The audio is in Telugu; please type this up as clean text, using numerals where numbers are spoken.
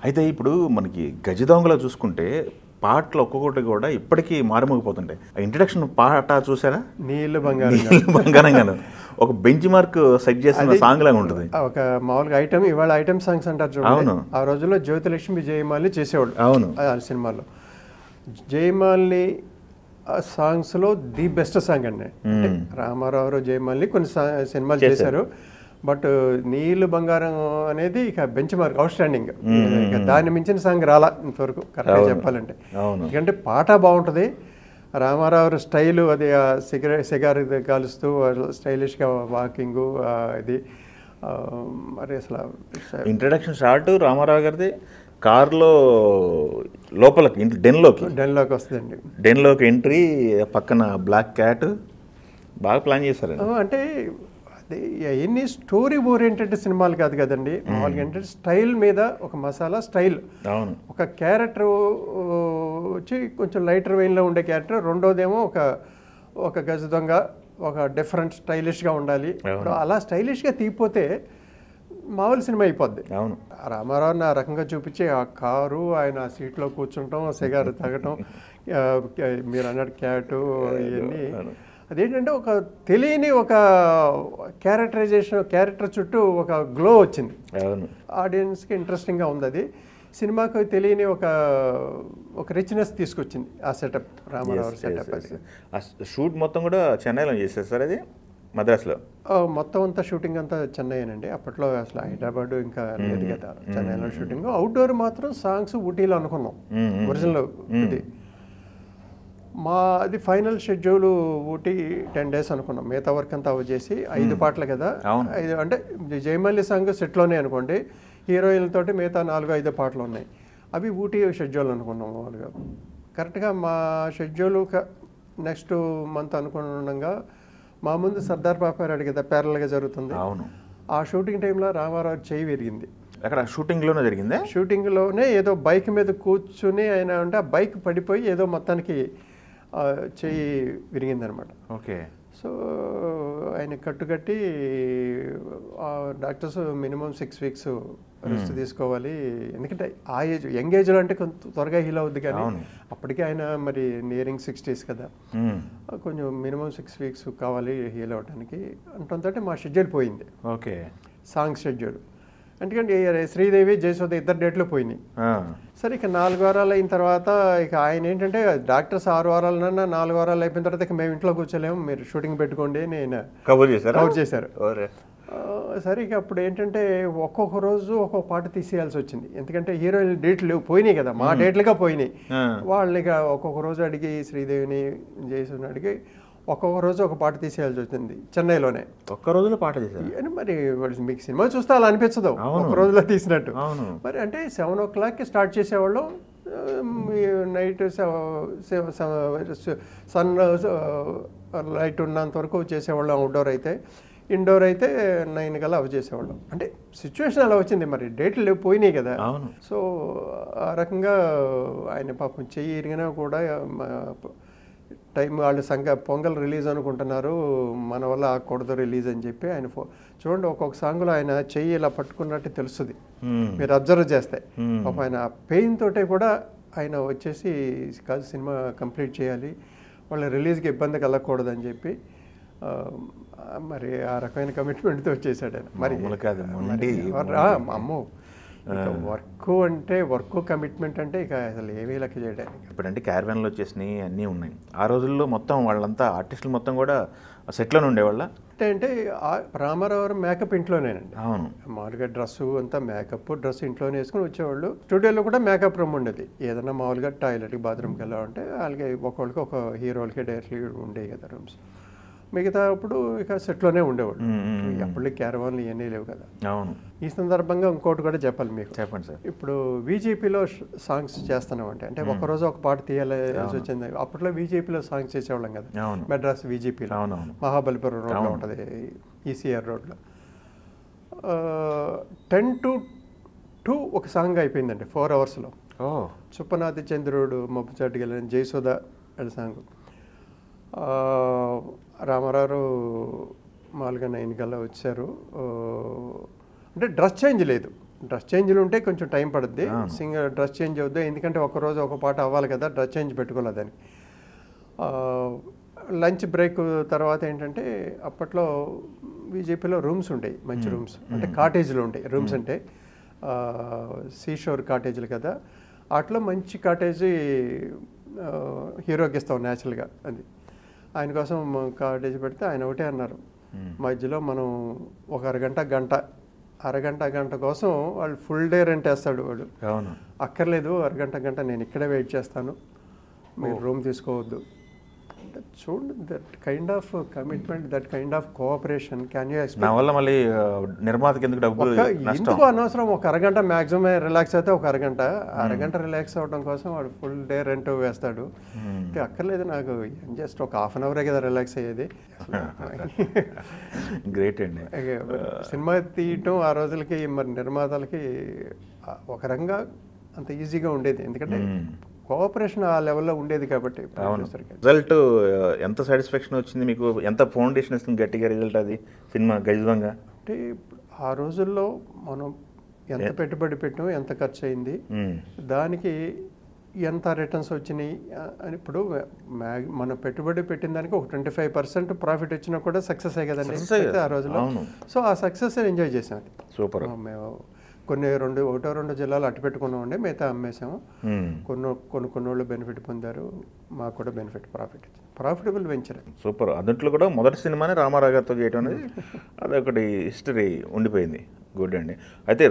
అయితే ఇప్పుడు మనకి గజదొంగలో చూసుకుంటే పాటలు ఒక్కొక్కటి కూడా ఇప్పటికీ మారుమోగిపోతుంటాయి. ఇంట్రడక్షన్ పాట చూసారా? నీళ్ళు బంగారం నీళ్ళు బంగారంగాను ఒక బెంచ్ మార్క్ సెట్ చేసిన సాంగ్ లాగా ఉంటుంది. ఒక మామూలుగా ఐటమ్, ఇవాళ ఐటమ్ సాంగ్స్ అంటారు చూడండి. ఆ రోజుల్లో జ్యోతిలక్ష్మి జయమాలి చేసేవాళ్ళు. అవును, ఆ సినిమాలో జయమాలి సాంగ్స్లో ది బెస్ట్ సాంగ్ అండి. రామారావు జయమాలి కొన్ని సినిమాలు చేశారు, బట్ నీళ్ళు బంగారం అనేది ఇక బెంచ్ మార్క్, అవుట్ స్టాండింగ్. దాన్ని మించిన సాంగ్ రాలా ఇంతవరకు కరెక్ట్గా చెప్పాలంటే. ఎందుకంటే పాట బాగుంటుంది, రామారావు స్టైలు, అది సిగార్ కాలుస్తూ స్టైలిష్గా వాకింగ్, ఇది మరి అసలు ఇంట్రడక్షన్ షార్ట్ రామారావు గారిది కార్లో లోపలికి డెన్లోకి వస్తుందండి. డెన్లోకి ఎంట్రీ, పక్కన బ్లాక్ క్యాట్, బాగా ప్లాన్ చేశారు. అంటే ఎన్ని స్టోరీ ఓరియంటెడ్ సినిమాలు కాదు కదండి, మామూలుగా ఏంటంటే స్టైల్ మీద ఒక మసాలా స్టైల్. ఒక క్యారెక్టర్ వచ్చి కొంచెం లైటర్ వెయిన్లో ఉండే క్యారెక్టర్, రెండోదేమో ఒక గజ దొంగ, ఒక డిఫరెంట్ స్టైలిష్గా ఉండాలి. అలా స్టైలిష్గా తీయపోతే మామూలు సినిమా అయిపోద్ది. రామారావుని ఆ రకంగా చూపించి ఆ కారు, ఆయన సీట్లో కూర్చుంటాం, సిగార్ తాగటం, మీరు అన్నట్టు క్యాటు, ఇవన్నీ అదేంటంటే ఒక తెలియని ఒక క్యారెక్టర్ చుట్టూ ఒక గ్లో వచ్చింది. ఆడియన్స్కి ఇంట్రెస్టింగ్గా ఉంది. అది సినిమాకు తెలియని ఒక రిచ్నెస్ తీసుకొచ్చింది ఆ సెటప్, రామారావు సెటప్. అది షూట్ మొత్తం కూడా చెన్నైలో చేశారు సార్, అది మద్రాసులో మొత్తం అంతా షూటింగ్ అంతా చెన్నైనండి. అప్పట్లో అసలు హైదరాబాద్ ఇంకా లేదు కదా, చెన్నైలో షూటింగ్. అవుట్డోర్ మాత్రం సాంగ్స్ ఊటీలో అనుకున్నాం ఒరిజినల్. ఇది అది ఫైనల్ షెడ్యూల్ ఊటీ 10 days అనుకున్నాం. మిగతా వర్క్ అంతా చేసి 5 పాటలు కదా, 5 అంటే జయమల్లి సాంగ్ సెట్లోనే అనుకోండి, హీరోయిన్లతోటి మిగతా 4-5 పాటలు ఉన్నాయి. అవి ఊటీ షెడ్యూల్ అనుకున్నాం మామూలుగా. కరెక్ట్గా మా షెడ్యూల్ నెక్స్ట్ మంత్ అనుకున్నాగా మా ముందు సర్దార్ పాపారాడు కదా ప్యారల్గా జరుగుతుంది. ఆ షూటింగ్ టైంలో రామారావు చేయి విరిగింది. అక్కడ షూటింగ్లోనే జరిగింది. షూటింగ్లోనే ఏదో బైక్ మీద కూర్చుని ఆయన అంటే ఆ బైక్ పడిపోయి ఏదో మొత్తానికి చెయ్యి విరిగిందనమాట. ఓకే. సో ఆయన కట్టుకట్టి డాక్టర్స్ మినిమం 6 weeks రెస్ట్ తీసుకోవాలి, ఎందుకంటే ఆ ఏజ్, యంగ్ ఏజ్లో అంటే కొంత త్వరగా హీల్ అవుద్ది, కానీ అప్పటికే ఆయన మరి నియరింగ్ 60s కదా, కొంచెం మినిమం 6 weeks కావాలి హీల్ అవ్వడానికి అంటుంటే మా షెడ్యూల్ పోయింది. ఓకే. Song schedule. ఎందుకంటే శ్రీదేవి జయసుధ 2 డేట్లు పోయినాయి. సరే ఇక 4 వారాలు అయిన తర్వాత ఇక ఆయన ఏంటంటే డాక్టర్స్ 6 వారాలన్నా 4 వారాలు అయిపోయిన తర్వాత ఇక మేము ఇంట్లో కూర్చోలేము, మీరు షూటింగ్ పెట్టుకోండి నేను కవర్ చేశారు. సరే ఇక అప్పుడు ఏంటంటే ఒక్కొక్క రోజు ఒక్కొక్క పాట తీసేయాల్సి వచ్చింది, ఎందుకంటే హీరోయిన్ డేట్లు పోయినాయి కదా, మా డేట్లుగా పోయినాయి. వాళ్ళని ఇక ఒక్కొక్క రోజు అడిగి శ్రీదేవిని జయసుని అడిగి ఒక్కొక్క రోజు ఒక పాట తీసేయాల్సి వచ్చింది చెన్నైలోనే. ఒక్క రోజులో పాట తీసేయాలి మరి మీకు సినిమా చూస్తే అలా అనిపించదు ఒక రోజులో తీసినట్టు. మరి అంటే 7 o'clockకి స్టార్ట్ చేసేవాళ్ళం, నైట్ సన్ లైట్ ఉన్నంత వరకు చేసేవాళ్ళం. అవుట్డోర్ అయితే, ఇండోర్ అయితే 9 కల్లా అవి చేసేవాళ్ళం. అంటే సిచ్యువేషన్ అలా వచ్చింది, మరి డేట్లు పోయినాయి కదా. సో ఆ రకంగా ఆయన పాపం చెయ్యి ఇరిగినా కూడా టైం వాళ్ళు పొంగల్ రిలీజ్ అనుకుంటున్నారు, మన వల్ల ఆకూడదు రిలీజ్ అని చెప్పి ఆయన చూడండి ఒక్కొక్క సాంగ్లో ఆయన చెయ్యి ఇలా పట్టుకున్నట్టు తెలుస్తుంది, మీరు అబ్జర్వ్ చేస్తే. ఆయన పెయిన్ తోటే కూడా ఆయన వచ్చేసి కాదు సినిమా కంప్లీట్ చేయాలి, వాళ్ళ రిలీజ్కి ఇబ్బంది కలగకూడదని చెప్పి మరి ఆ రకమైన కమిట్మెంట్తో వచ్చేసాడు ఆయన. మరి అమ్మో వర్క్ కమిట్మెంట్ అంటే ఇక అసలు ఏమీ లెక్క చేయడానికి. ఇప్పుడంటే క్యారవాన్లు వచ్చేసినాయి, అన్నీ ఉన్నాయి. ఆ రోజుల్లో మొత్తం వాళ్ళంతా ఆర్టిస్టులు మొత్తం కూడా సెట్లోనే ఉండేవాళ్ళ. అంటే రామారావు మేకప్ ఇంట్లోనేనండి. మామూలుగా డ్రెస్సు అంతా మేకప్ డ్రెస్ ఇంట్లోనే వేసుకుని వచ్చేవాళ్ళు. స్టూడియోలో కూడా మేకప్ రూమ్ ఉండేది, ఏదన్నా మామూలుగా టాయిలెట్కి బాత్రూమ్కి వెళ్ళాలంటే వాళ్ళకి ఒక్కొక్కరికి ఒక హీరోలకి డైరెక్ట్లీ ఉండేవి కదా రూమ్స్. మిగతా అప్పుడు ఇక సెట్లోనే ఉండేవాళ్ళు. అప్పుడు క్యారవాన్లు ఇవన్నీ లేవు కదా. ఈ సందర్భంగా ఇంకోటి కూడా చెప్పాలి మీకు. చెప్పండి సార్. ఇప్పుడు బీజేపీలో సాంగ్స్ చేస్తున్నామంటే అంటే ఒకరోజు ఒక పాట తీయాల్సి వచ్చింది. అప్పట్లో బీజేపీలో సాంగ్స్ చేసేవాళ్ళం కదా, మెడ్రాస్ బీజేపీలో మహాబలిపురం రోడ్లో ఉంటుంది, ఈసీఆర్ రోడ్లో. 10 to 2 ఒక సాంగ్ అయిపోయిందండి 4 hours. చుప్పనాథి చంద్రుడు మబ్బుచాటు గెలని జయసుధ సాంగ్. రామారావు మామూలుగా 9 కల్లా వచ్చారు. అంటే డ్రెస్ చేంజ్ లేదు, డ్రెస్ చేంజ్లు ఉంటే కొంచెం టైం పడుద్ది. సింగర్ డ్రెస్ చేంజ్ అవుద్ది, ఎందుకంటే ఒకరోజు ఒక పాట అవ్వాలి కదా, డ్రెస్ చేంజ్ పెట్టుకున్నదని. లంచ్ బ్రేక్ తర్వాత ఏంటంటే అప్పట్లో బీజేపీలో రూమ్స్ ఉండేవి, మంచి రూమ్స్, అంటే కాటేజీలు ఉంటాయి. రూమ్స్ అంటే సీషోర్ కాటేజీలు కదా, వాటిలో మంచి కాటేజీ హీరోకి ఇస్తాం న్యాచురల్గా. అది ఆయన కోసం కాటేజీ పెడితే ఆయన ఒకటే అన్నారు, మధ్యలో మనం ఒక అరగంట కోసం వాళ్ళు ఫుల్ డే రెంట్ వేస్తాడు వాడు. అక్కర్లేదు, అరగంట నేను ఇక్కడే వెయిట్ చేస్తాను, మీరు రూమ్ తీసుకోవద్దు. చూడండి, that kind of commitment, that kind of cooperation can you expect? నా వల్ల మళ్ళీ నిర్మాతకి ఎందుకు డబ్బులు ఎందుకు అనవసరం. ఒక అరగంట మ్యాక్సిమం రిలాక్స్ అయితే ఒక అరగంట రిలాక్స్ అవ్వడం కోసం వాడు ఫుల్ డే రెంట్ వేస్తాడు. అక్కర్లేదు నాకు, జస్ట్ ఒక హాఫ్ అన్ అవరే కదా రిలాక్స్ అయ్యేది. గ్రేట్ అండి. సినిమా తీయటం ఆ రోజులకి మరి నిర్మాతలకి ఒక రకంగా అంత ఈజీగా ఉండేది, ఎందుకంటే కోఆపరేషన్ ఆ లెవెల్లో ఉండేది కాబట్టి. రిజల్ట్ ఎంత సాటిస్ఫాక్షన్ వచ్చింది మీకు? ఎంత ఫౌండేషన్ ఇస్తుంది గట్టిగా రిజల్ట్ అది సినిమా గజదొంగ? అంటే ఆ రోజుల్లో మనం ఎంత పెట్టుబడి పెట్టాం, ఎంత ఖర్చు అయింది, దానికి ఎంత రిటర్న్స్ వచ్చినాయి అని. ఇప్పుడు మనం పెట్టుబడి పెట్టిన దానికి ఒక 25% ప్రాఫిట్ వచ్చినా కూడా సక్సెస్ అయ్యి కదండి ఆ రోజుల్లో. సో ఆ సక్సెస్ ఎంజాయ్ చేసాం. అది సూపర్. మేము ఒకటో రెండు జిల్లాలు అట్టు పెట్టుకున్నామండి, మిగతా అమ్మేసాము. కొన్ని వాళ్ళు బెనిఫిట్ పొందారు, మాకు కూడా ప్రాఫిటబుల్ వెంచర్. సూపర్. అదంట్లో కూడా మొదటి సినిమాని రామారావు గారితో చేయటం అనేది అదొకటి హిస్టరీ ఉండిపోయింది. గుడ్ అండి. అయితే